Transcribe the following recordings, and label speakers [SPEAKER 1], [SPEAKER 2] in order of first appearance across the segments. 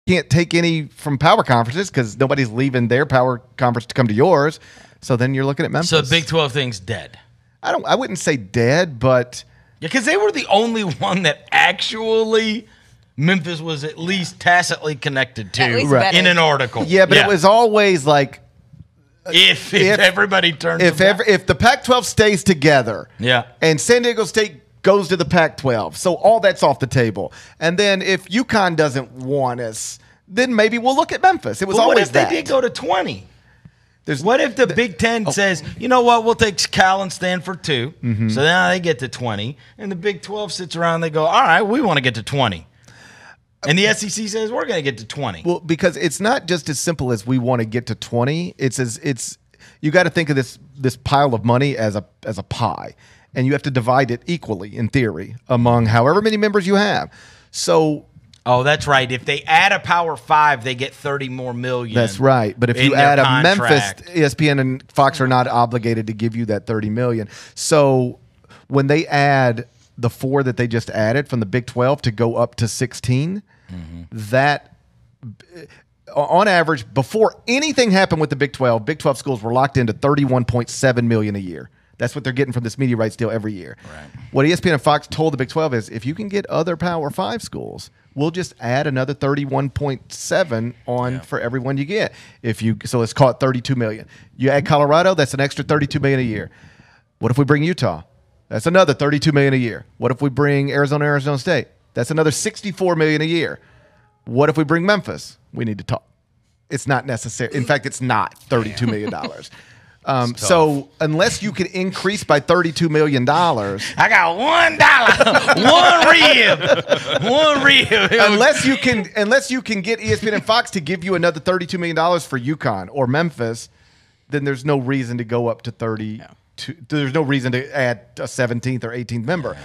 [SPEAKER 1] can't take any from power conferences because nobody's leaving their power conference to come to yours. So then you're looking at Memphis.
[SPEAKER 2] So the Big 12 thing's dead.
[SPEAKER 1] I wouldn't say dead, but
[SPEAKER 2] yeah, because they were the only one that actually Memphis was at least tacitly connected to in an article.
[SPEAKER 1] Yeah, but it was always like
[SPEAKER 2] if everybody turns
[SPEAKER 1] if the Pac-12 stays together, and San Diego State goes to the Pac-12, so all that's off the table. And then if UConn doesn't want us, then maybe we'll look at Memphis. It was always
[SPEAKER 2] what if they did go to 20? What if the Big Ten says, you know what, we'll take Cal and Stanford too, so now they get to 20, and the Big 12 sits around and they go, all right, we want to get to 20. And the SEC says we're going to get to 20.
[SPEAKER 1] Well, because it's not just as simple as we want to get to 20. It's you got to think of this pile of money as a pie, and you have to divide it equally in theory among however many members you have. So,
[SPEAKER 2] that's right. If they add a Power 5, they get $30 more million.
[SPEAKER 1] That's right. But if you add a Memphis, ESPN and Fox are not obligated to give you that $30 million. So when they add the 4 that they just added from the Big 12 to go up to 16. That on average, before anything happened with the Big 12 schools were locked into $31.7 million a year. That's what they're getting from this media rights deal every year. Right. What ESPN and Fox told the Big 12 is, if you can get other Power 5 schools, we'll just add another 31.7 on for everyone you get. So let's call it $32 million. You add Colorado, that's an extra $32 million a year. What if we bring Utah? That's another $32 million a year. What if we bring Arizona State? That's another $64 million a year. What if we bring Memphis? We need to talk. It's not necessary. In fact, it's not $32 million. So unless you can increase by $32 million,
[SPEAKER 2] I got $1, one rib.
[SPEAKER 1] Unless you can get ESPN and Fox to give you another $32 million for UConn or Memphis, then there's no reason to go up to 30. There's no reason to add a 17th or 18th member.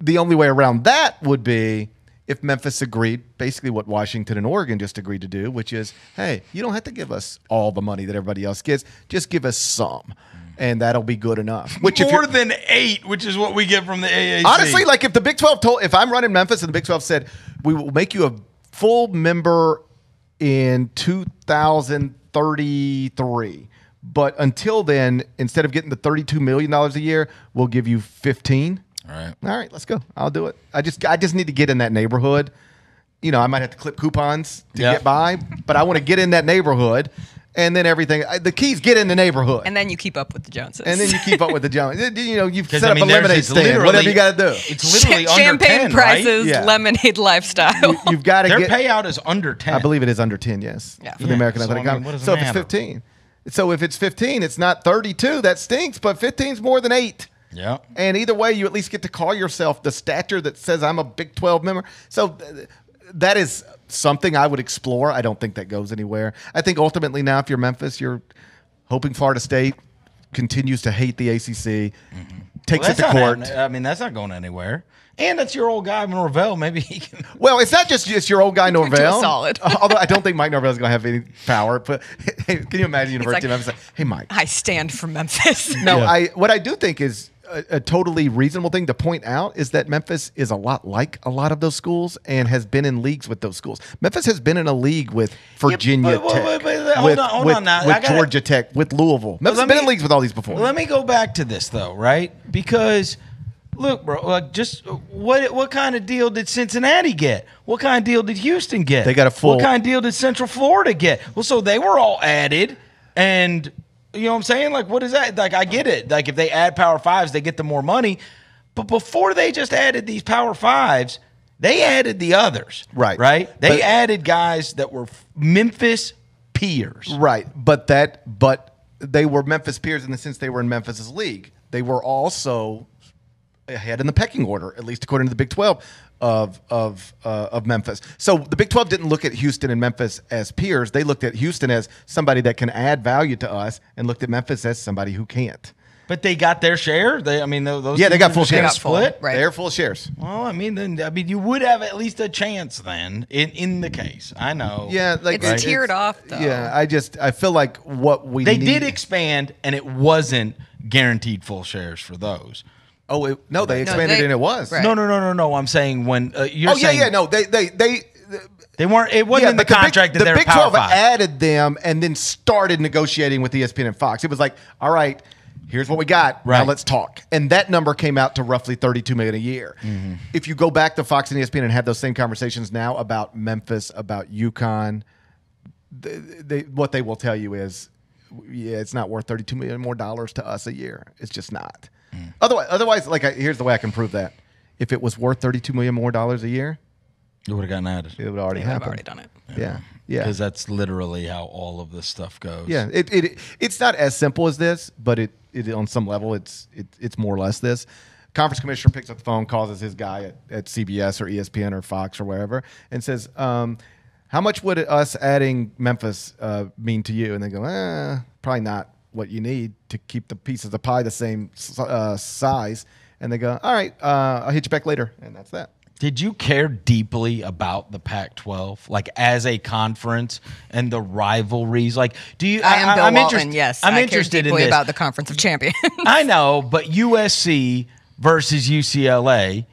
[SPEAKER 1] The only way around that would be if Memphis agreed, basically what Washington and Oregon just agreed to do, which is, hey, you don't have to give us all the money that everybody else gets. Just give us some, and that'll be good enough.
[SPEAKER 2] More than 8, which is what we get from the AAC.
[SPEAKER 1] Honestly, like if the Big 12 if I'm running Memphis and the Big 12 said, we will make you a full member in 2033, but until then, instead of getting the $32 million a year, we'll give you 15. All right, let's go. I'll do it. I just need to get in that neighborhood. You know, I might have to clip coupons to get by, but I want to get in that neighborhood, and then everything. The keys get in the neighborhood,
[SPEAKER 3] and then you keep up with the Joneses.
[SPEAKER 1] You know, you've set up a lemonade stand. Whatever you got to do.
[SPEAKER 2] It's literally under
[SPEAKER 3] champagne
[SPEAKER 2] 10,
[SPEAKER 3] prices,
[SPEAKER 2] right?
[SPEAKER 3] lemonade lifestyle.
[SPEAKER 1] You've got to
[SPEAKER 2] Their payout is under 10.
[SPEAKER 1] I believe it is under 10. Yes, for the American Athletic Conference. So if it's 15, if it's 15, it's not 32. That stinks, but 15 is more than 8.
[SPEAKER 2] Yeah.
[SPEAKER 1] And either way, you at least get to call yourself the stature that says I'm a Big 12 member. So that is something I would explore. I don't think that goes anywhere. I think ultimately now, if you're Memphis, you're hoping Florida State continues to hate the ACC, takes it to court.
[SPEAKER 2] That's not going anywhere. And it's your old guy, Norvell. Maybe he can.
[SPEAKER 1] Well, it's not just your old guy, Norvell.
[SPEAKER 3] Solid.
[SPEAKER 1] Although I don't think Mike Norvell is going to have any power. But hey, can you imagine University of Memphis? Like, hey, Mike.
[SPEAKER 3] I stand for Memphis.
[SPEAKER 1] No, what I do think is a totally reasonable thing to point out is that Memphis is a lot like a lot of those schools and has been in leagues with those schools. Memphis has been in a league with Virginia Tech, with Georgia Tech, with Louisville. Memphis has been in leagues with all these before.
[SPEAKER 2] Let me go back to this, though, right? Because, look, bro, like just what kind of deal did Cincinnati get? What kind of deal did Houston get?
[SPEAKER 1] They got a full.
[SPEAKER 2] What kind of deal did Central Florida get? Well, so they were all added, and you know what I'm saying? Like, what is that? Like, I get it. Like, if they add Power 5s, they get the more money. But before they just added these Power 5s, they added the others. Right? They added guys that were Memphis peers.
[SPEAKER 1] Right. But they were Memphis peers in the sense they were in Memphis's league. They were also ahead in the pecking order, at least according to the Big 12 of Memphis. So the Big 12 didn't look at Houston and Memphis as peers. They looked at Houston as somebody that can add value to us, and looked at Memphis as somebody who can't.
[SPEAKER 2] But they got their share. Those
[SPEAKER 1] they got full shares.
[SPEAKER 2] Split.
[SPEAKER 3] Right.
[SPEAKER 1] They're full shares.
[SPEAKER 2] Well, you would have at least a chance then in the case. I know.
[SPEAKER 1] Yeah, like
[SPEAKER 3] it's tiered off though.
[SPEAKER 1] Yeah, I feel like what
[SPEAKER 2] they did expand, and it wasn't guaranteed full shares for those.
[SPEAKER 1] Oh no, they expanded and it was.
[SPEAKER 3] Right.
[SPEAKER 2] No. I'm saying when you're saying.
[SPEAKER 1] No, they
[SPEAKER 2] They weren't. It wasn't in the contract that
[SPEAKER 1] the
[SPEAKER 2] they're
[SPEAKER 1] Big
[SPEAKER 2] Power
[SPEAKER 1] 12
[SPEAKER 2] 5.
[SPEAKER 1] added them and then started negotiating with ESPN and Fox. It was like, all right, here's what we got.
[SPEAKER 2] Right.
[SPEAKER 1] Now let's talk. And that number came out to roughly $32 million a year. Mm-hmm. If you go back to Fox and ESPN and have those same conversations now about Memphis, about UConn, what they will tell you is, yeah, it's not worth $32 million more to us a year. It's just not. Otherwise, here's the way I can prove that. If it was worth $32 million more a year,
[SPEAKER 2] it would have gotten added.
[SPEAKER 1] It would already
[SPEAKER 3] I've
[SPEAKER 1] happen.
[SPEAKER 3] already done it.
[SPEAKER 1] Yeah.
[SPEAKER 2] Because that's literally how all of this stuff goes.
[SPEAKER 1] Yeah. It's not as simple as this, but it on some level it's more or less this. Conference commissioner picks up the phone, calls his guy at CBS or ESPN or Fox or wherever, and says, "How much would us adding Memphis mean to you?" And they go, "Probably not what you need to keep the pieces of pie the same size." And they go, "All right, I'll hit you back later," and that's that.
[SPEAKER 2] Did you care deeply about the Pac-12, like as a conference and the rivalries? Like, do you?
[SPEAKER 3] I am Bill Walton.
[SPEAKER 2] interested.
[SPEAKER 3] Yes,
[SPEAKER 2] I'm
[SPEAKER 3] I
[SPEAKER 2] interested
[SPEAKER 3] care
[SPEAKER 2] in
[SPEAKER 3] deeply
[SPEAKER 2] this.
[SPEAKER 3] about the Conference of Champions.
[SPEAKER 2] I know, but USC versus UCLA.